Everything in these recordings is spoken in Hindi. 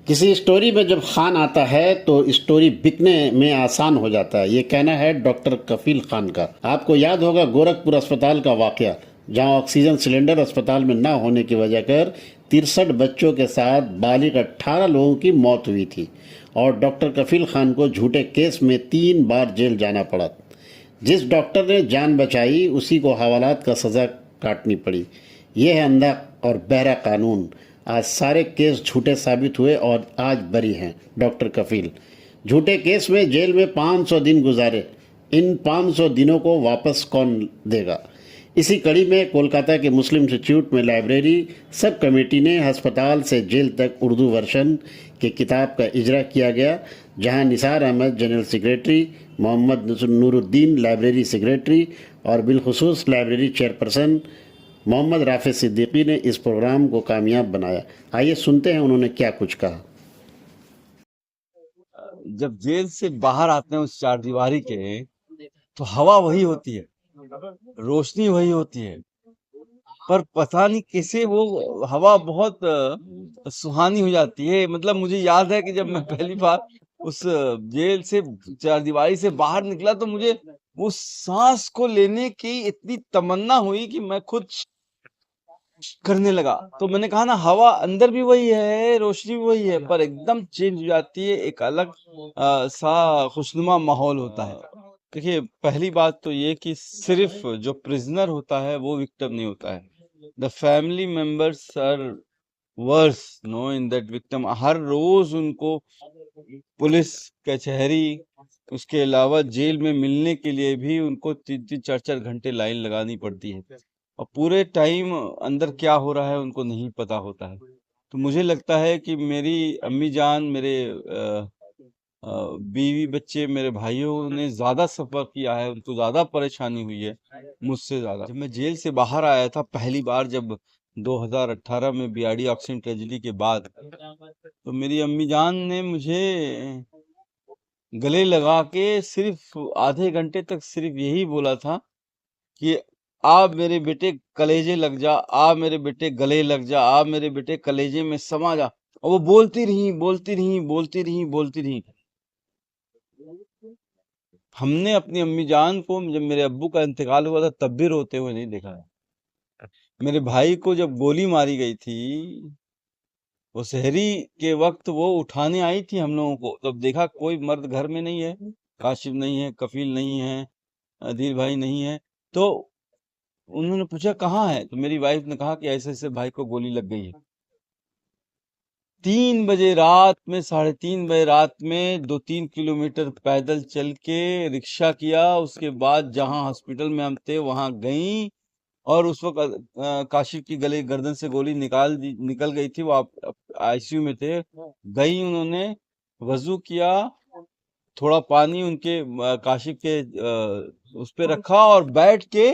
किसी स्टोरी में जब खान आता है तो स्टोरी बिकने में आसान हो जाता है, ये कहना है डॉक्टर कफील खान का। आपको याद होगा गोरखपुर अस्पताल का वाकया, जहां ऑक्सीजन सिलेंडर अस्पताल में न होने की वजह कर 63 बच्चों के साथ बालिग 18 लोगों की मौत हुई थी और डॉक्टर कफील खान को झूठे केस में 3 बार जेल जाना पड़ा। जिस डॉक्टर ने जान बचाई उसी को हवालात का सज़ा काटनी पड़ी। यह है अंधा और बहरा कानून। आज सारे केस झूठे साबित हुए और आज बरी हैं डॉक्टर कफील। झूठे केस में जेल में 500 दिन गुजारे, इन 500 दिनों को वापस कौन देगा? इसी कड़ी में कोलकाता के मुस्लिम इंस्टीट्यूट में लाइब्रेरी सब कमेटी ने अस्पताल से जेल तक उर्दू वर्शन की किताब का इजरा किया गया, जहां Nisar Ahmad general secretary, Mohammad Nooruddin library secretary और बिलखुसूस लाइब्रेरी चेयरपर्सन मोहम्मद राफे सिद्दीकी ने इस प्रोग्राम को कामयाब बनाया। आइए सुनते हैं उन्होंने क्या कुछ कहा। जब जेल से बाहर आते हैं उस चारदीवारी के, तो हवा वही होती है, रोशनी वही होती है, पर पता नहीं कैसे वो हवा बहुत सुहानी हो जाती है। मतलब मुझे याद है कि जब मैं पहली बार उस जेल से चारदीवारी से बाहर निकला तो मुझे वो सांस को लेने की इतनी तमन्ना हुई कि मैं खुद करने लगा। तो मैंने कहा ना, हवा अंदर भी वही है, रोशनी भी वही है, पर एकदम चेंज हो जाती है, एक अलग सा खुशनुमा माहौल होता है। देखिए, पहली बात तो ये कि सिर्फ जो प्रिजनर होता है वो विक्टिम नहीं होता है। The family members are worse no in that victim. हर रोज उनको पुलिस कचहरी, उसके अलावा जेल में मिलने के लिए भी उनको 3-3 4-4 घंटे लाइन लगानी पड़ती है और पूरे टाइम अंदर क्या हो रहा है उनको नहीं पता होता है। तो मुझे लगता है कि मेरी अम्मी जान, मेरे बीवी बच्चे, मेरे भाइयों ने ज्यादा सफर किया है, उनको ज्यादा परेशानी हुई है मुझसे ज्यादा। जब मैं जेल से बाहर आया था पहली बार, जब 2018 में बीआरडी ऑक्सीजन ट्रेजेडी के बाद, तो मेरी अम्मी जान ने मुझे गले लगा के सिर्फ आधे घंटे तक सिर्फ यही बोला था कि आ मेरे बेटे कलेजे लग जा, आ मेरे बेटे गले लग जा, आ मेरे बेटे कलेजे में समा जा। और वो बोलती रही, बोलती रही, बोलती रही, बोलती रही। हमने अपनी अम्मी जान को जब मेरे अब्बू का इंतकाल हुआ था तब भी रोते हुए नहीं देखा है। मेरे भाई को जब गोली मारी गई थी, वो सहरी के वक्त वो उठाने आई थी हम लोगों को, तब देखा कोई मर्द घर में नहीं है, काशिफ नहीं है, कफील नहीं है, अदील भाई नहीं है। तो उन्होंने पूछा कहाँ है, तो मेरी वाइफ ने कहा कि ऐसे ऐसे भाई को गोली लग गई है। 3 बजे रात में, 3:30 बजे रात में 2-3 किलोमीटर पैदल चल के रिक्शा किया, उसके बाद जहां हॉस्पिटल में हम थे वहां गई, और उस वक्त काशिफ की गले गर्दन से गोली निकल गई थी, वो आईसीयू में थे। गई, उन्होंने वजू किया, थोड़ा पानी उनके काशिफ के उस पे रखा और बैठ के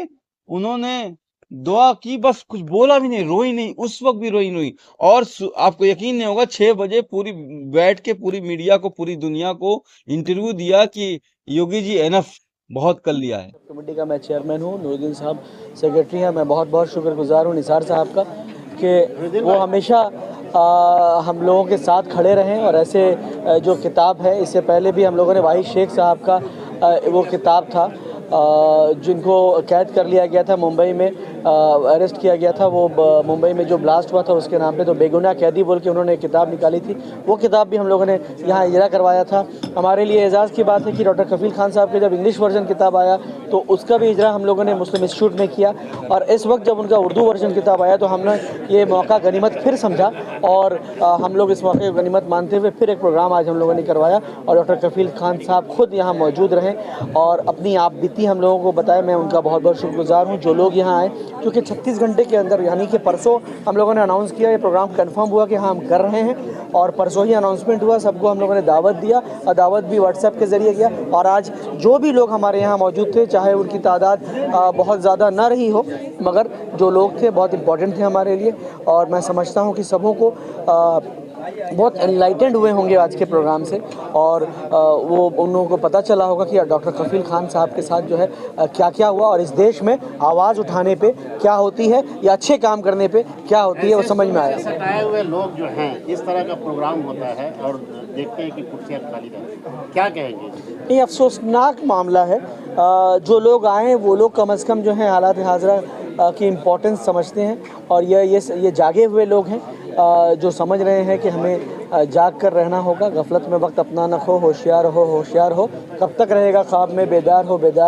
उन्होंने दुआ की, बस कुछ बोला भी नहीं, रोई नहीं, उस वक्त भी रोई नहीं। और आपको यकीन नहीं होगा, 6 बजे पूरी बैठ के पूरी मीडिया को, पूरी दुनिया को इंटरव्यू दिया कि योगी जी एनफ, बहुत कर लिया है। कमेटी का मैं चेयरमैन हूँ, नूरुद्दीन साहब सेक्रेटरी हैं। मैं बहुत बहुत शुक्रगुजार हूँ निसार साहब का कि वो हमेशा हम लोगों के साथ खड़े रहें। और ऐसे जो किताब है, इससे पहले भी हम लोगों ने वाहिद शेख साहब का वो किताब था, जिनको कैद कर लिया गया था मुंबई में, अरेस्ट किया गया था, वो मुंबई में जो ब्लास्ट हुआ था उसके नाम पे, तो बेगुनाह कैदी बोल के उन्होंने किताब निकाली थी, वो किताब भी हम लोगों ने यहाँ इजरा करवाया था। हमारे लिए एजाज़ की बात है कि डॉक्टर कफील खान साहब के जब इंग्लिश वर्जन किताब आया तो उसका भी इजरा हम लोगों ने मुस्लिम इंस्टीट्यूट में किया, और इस वक्त जब उनका उर्दू वर्जन किताब आया तो हमने ये मौका गनीमत फिर समझा, और हम लोग इस मौके को गनीमत मानते हुए फिर एक प्रोग्राम आज हम लोगों ने करवाया, और डॉक्टर कफील खान साहब खुद यहाँ मौजूद रहें और अपनी आप बीती हम लोगों को बताया। मैं उनका बहुत बहुत शुक्रगुजार हूँ जो लोग यहाँ आए, क्योंकि 36 घंटे के अंदर, यानी कि परसों हम लोगों ने अनाउंस किया, ये प्रोग्राम कंफर्म हुआ कि हाँ हम कर रहे हैं, और परसों ही अनाउंसमेंट हुआ, सबको हम लोगों ने दावत दिया, और दावत भी व्हाट्सएप के ज़रिए किया। और आज जो भी लोग हमारे यहाँ मौजूद थे, चाहे उनकी तादाद बहुत ज़्यादा ना रही हो, मगर जो लोग थे बहुत इंपॉर्टेंट थे हमारे लिए, और मैं समझता हूँ कि सबों को बहुत एनलाइटेंड हुए होंगे आज के प्रोग्राम से, और वो उन लोगों को पता चला होगा कि डॉक्टर कफील खान साहब के साथ जो है क्या क्या हुआ, और इस देश में आवाज़ उठाने पे क्या होती है या अच्छे काम करने पे क्या होती है वो समझ में आया। सताए हुए लोग जो हैं, इस तरह का प्रोग्राम होता है और देखते हैं कि कुर्सियाँ खाली रहती हैं, क्या कहेंगे? ये अफसोसनाक मामला है। जो लोग आए वो लोग कम से कम जो है हालात हाजरा की इम्पोर्टेंस समझते हैं, और ये जागे हुए लोग हैं जो समझ रहे हैं कि हमें जाग कर रहना होगा, गफलत में वक्त अपना न खो, होशियार हो होशियार हो, कब तक रहेगा ख्वाब में बेदार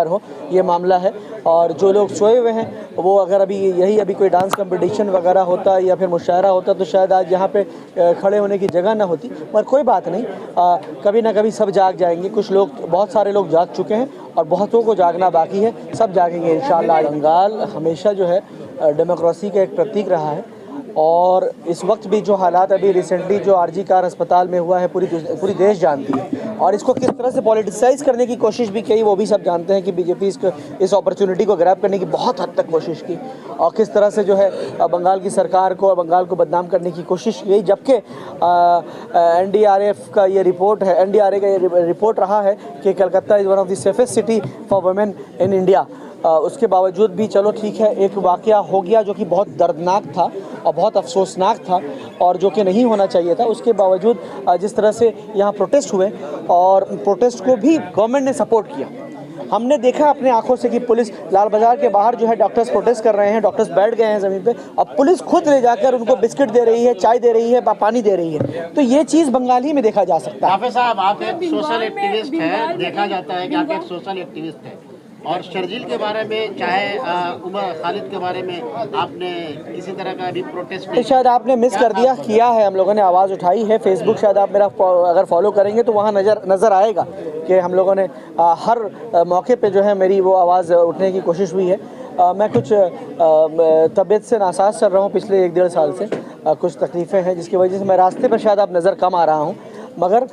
हो, ये मामला है। और जो लोग सोए हुए हैं वो अगर अभी कोई डांस कंपटीशन वगैरह होता या फिर मुशायरा होता तो शायद आज यहाँ पे खड़े होने की जगह ना होती, पर कोई बात नहीं, कभी ना कभी सब जाग जाएंगे। बहुत सारे लोग जाग चुके हैं और बहुतों को जागना बाकी है, सब जागेंगे इंशाअल्लाह। बंगाल हमेशा जो है डेमोक्रेसी का एक प्रतीक रहा है, और इस वक्त भी जो हालात अभी रिसेंटली जो आरजी कार अस्पताल में हुआ है पूरी देश जानती है, और इसको किस तरह से पॉलिटिसाइज करने की कोशिश भी की वो भी सब जानते हैं कि बीजेपी इस अपॉर्चुनिटी को ग्रैब करने की बहुत हद तक कोशिश की, और किस तरह से जो है बंगाल की सरकार को और बंगाल को बदनाम करने की कोशिश की, जबकि एनडीआरएफ का ये रिपोर्ट रहा है कि Calcutta is one of the safest city for women in India. उसके बावजूद भी चलो ठीक है, एक वाक़या हो गया जो कि बहुत दर्दनाक था और बहुत अफसोसनाक था और जो कि नहीं होना चाहिए था। उसके बावजूद जिस तरह से यहाँ प्रोटेस्ट हुए, और प्रोटेस्ट को भी गवर्नमेंट ने सपोर्ट किया। हमने देखा अपने आंखों से कि पुलिस लाल बाजार के बाहर जो है डॉक्टर्स प्रोटेस्ट कर रहे हैं, डॉक्टर्स बैठ गए हैं ज़मीन पे, अब पुलिस खुद ले जाकर उनको बिस्किट दे रही है, चाय दे रही है, पानी दे रही है। तो ये चीज़ बंगाल ही में देखा जा सकता है। हाफिज साहब, आप एक सोशल एक्टिविस्ट हैं, देखा जाता है कि आप एक सोशल एक्टिविस्ट हैं, और शर्जील के बारे में चाहे उमर खालिद के बारे में आपने किसी तरह का अभी प्रोटेस्ट नहीं? शायद आपने मिस कर दिया, किया है, हम लोगों ने आवाज़ उठाई है। फेसबुक शायद आप मेरा अगर फॉलो करेंगे तो वहाँ नज़र आएगा कि हम लोगों ने हर मौके पे जो है मेरी वो आवाज़ उठने की कोशिश हुई है। मैं कुछ तबीयत से नासाज चल रहा हूँ पिछले 1-1.5 साल से, कुछ तकलीफ़ें हैं जिसकी वजह से मैं रास्ते पर शायद आप नज़र कम आ रहा हूँ, मगर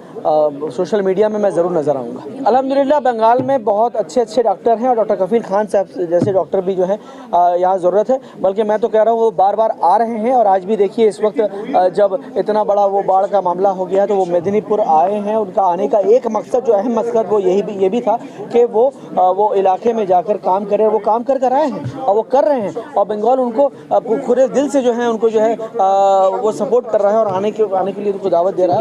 सोशल मीडिया में मैं ज़रूर नज़र आऊँगा। अल्हम्दुलिल्लाह बंगाल में बहुत अच्छे डॉक्टर हैं, और डॉक्टर कफील खान साहब जैसे डॉक्टर भी जो हैं यहाँ ज़रूरत है। बल्कि मैं तो कह रहा हूँ वो बार आ रहे हैं, और आज भी देखिए इस वक्त जब इतना बड़ा वो बाढ़ का मामला हो गया तो वो मेदिनीपुर आए हैं। उनका आने का एक मकसद, जो अहम मकसद, वो ये भी था कि वो इलाके में जाकर काम करें। वो काम कर आए हैं और वो कर रहे हैं, और बंगाल उनको पूरे दिल से जो है उनको जो है वो सपोर्ट कर रहा है और आने के लिए उनको दावत दे रहा है।